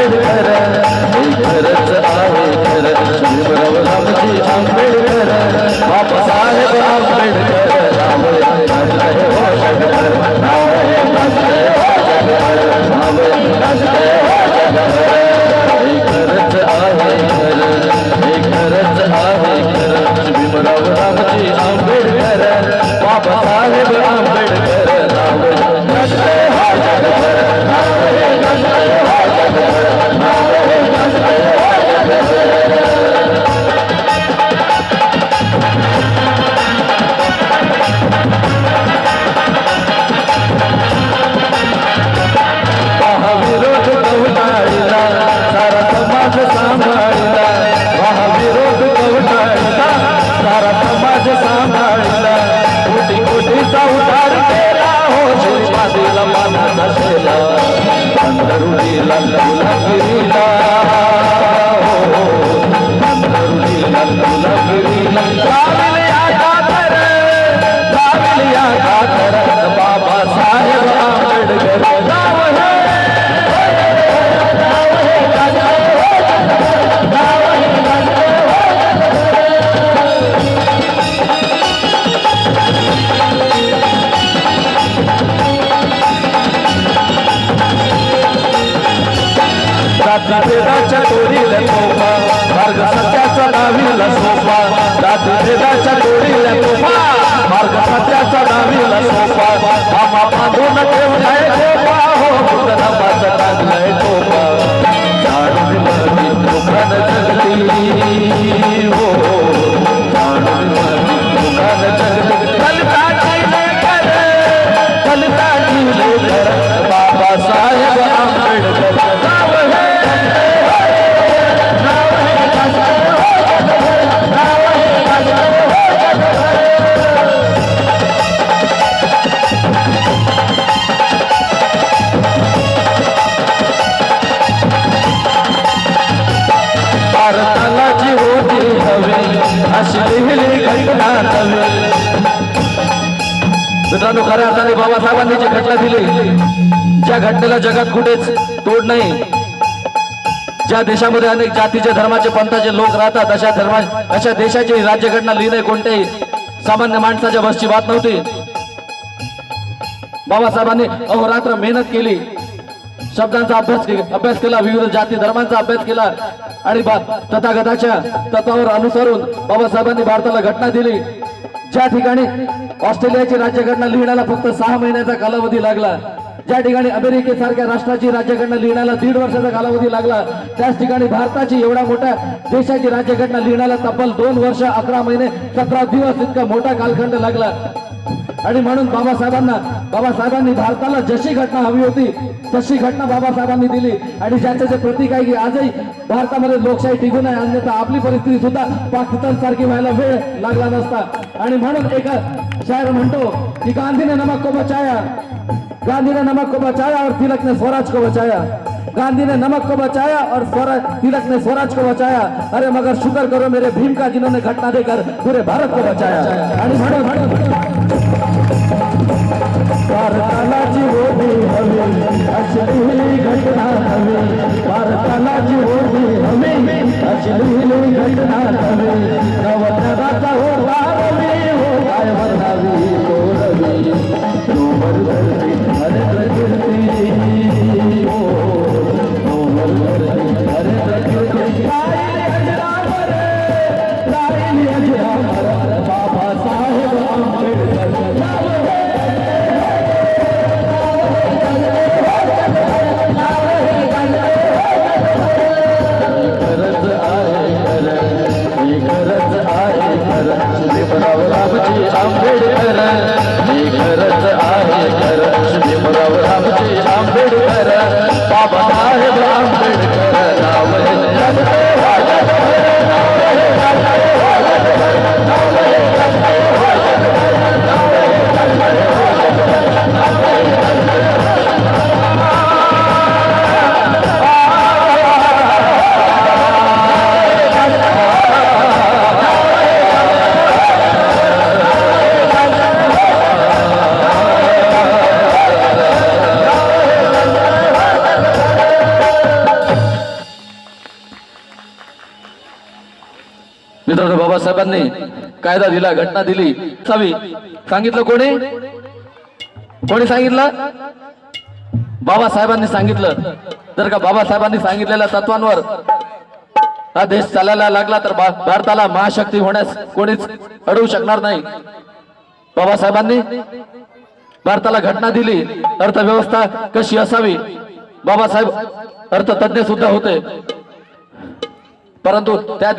आंबेडकर हे खरंच आहे खरं भीमराव रामजी आंबेडकर बाबासाहेब आंबेडकर नाव गाजलंय हो जगभर नाव गाजलंय हो जगभर नाव गाजलंय हो जगभर हे खरंच आहे खरं हे खरंच आहे खरं भीमराव रामजी आंबेडकर बाबासाहेब आंबेडकर नाव गाजलंय हो जगभर नाव गाजलंय हो जगभर नाव गाजलंय हो जगभर महाविरोध कवटाळीला सारा समाज सांभाळीला महाविरोध कवटाळीला सारा समाज सांभाळीला कोटी कोटीचा उद्धार केला हो श्रीपादीला मानाचा शेला अंतरुणीला गुलागिरीला हो अंतरुणीला गुलागिरीला गाविल या गातर बाबासाहेब आंबेडकर नाव हे जातीभेदाच्या टोळीला तोफा मार्ग सत्याचा डावीला सोपा जातीभेदाच्या टोळीला तोफा मार्ग सत्याचा डावीला सोपा आम्हा बांधून ठेवलाय तोफा हो बुद्धनामाचा टाकलाय तोफा जाणून मधी दुकान जगती हो जाणून मधी दुकान जगती कलता जीले कर बाबासाहेब आंबेडकर नाव हे भारताला जी होती हवे अशी लिहिली घटना नव्हे मित्रांनो खऱ्या अर्थाने बाबासाहेबांनी जी घटना दिली ज्या घटनेला जगात कुठेच तोड नाही ज्या देशामध्ये अनेक जातीचे धर्माचे पंथाचे लोक राहतात अशा देशाची राज्यघटना लिहिणे कोणत्याही सामान्य माणसाच्या बसची बात नव्हती बाबासाहेबांनी अहोरात्र मेहनत केली शब्दांचा अभ्यास केला विविध जाती धर्मांचा अभ्यास केला आणि तथागताच्या तत्वावर अनुसरून बाबासाहेबांनी भारताला घटना दिली ज्या ठिकाणी ऑस्ट्रेलियाची राज्यघटना लिहिण्याला फक्त 6 महिन्याचा कालावधी लागला ज्या ठिकाणी अमेरिकेसारख्या राष्ट्राची राज्यघटना लिहिण्याला 1.5 वर्षाचा कालावधी लागला त्याच ठिकाणी भारताची एवढ्या मोठ्या देशाची राज्यघटना लिहिण्याला तब्बल 2 वर्ष 11 महिने 17 दिवस इतका मोठा कालखंड लागला आणि म्हणून बाबासाहेबांनी भारताला जशी घटना हवी होती तशी घटना बाबासाहेबांनी दिली आणि ज्याचे जे प्रतीक आहे की आजही भारतामध्ये लोकशाही टिकून आहे अन्यथा आपली परिस्थिती सुद्धा पाकिस्तान सारखी व्हायला वेळ लागला नसता आणि म्हणून एक शायर म्हणतो की गांधी ने नमक को बचाया गांधी ने नमक को बचाया और तिलक ने स्वराज को बचाया गांधी ने नमक को बचाया और तिलक ने स्वराज को बचाया अरे मगर शुक्र करो मेरे भीम का जिन्होंने घटना देकर पूरे भारत को बचाया आणि भारताला जी होती हवी अशी लिहिली घटना नव्हे भारताला जी होती हवी अशी लिहिली घटना नव्हे नवनराचा होता रवी हो काय म्हणावी तो रवी नोबल धरती हरे कीर्ती हो नोबल धरती हरे कीर्ती राहिली अजरामर बाबासाहेब आंबेडकर खरंच आहे खरं ही खरंच बाबासाहेबांनी कायदा दिला, घटना दिली असावी. सांगितलं कोणी? कोणी सांगितलं? बाबासाहेबांनी सांगितलं. जर का बाबासाहेबांनी सांगितलेल्या तत्वांवर हा देश चालायला लागला तर भारताला महाशक्ती होण्यास कोणीच अडवू शकणार नाही. बाबासाहेबांनी भारताला घटना दिली, अर्थव्यवस्था कशी असावी. बाबासाहेब अर्थतज्ञ सुद्धा होते, परंतु त्या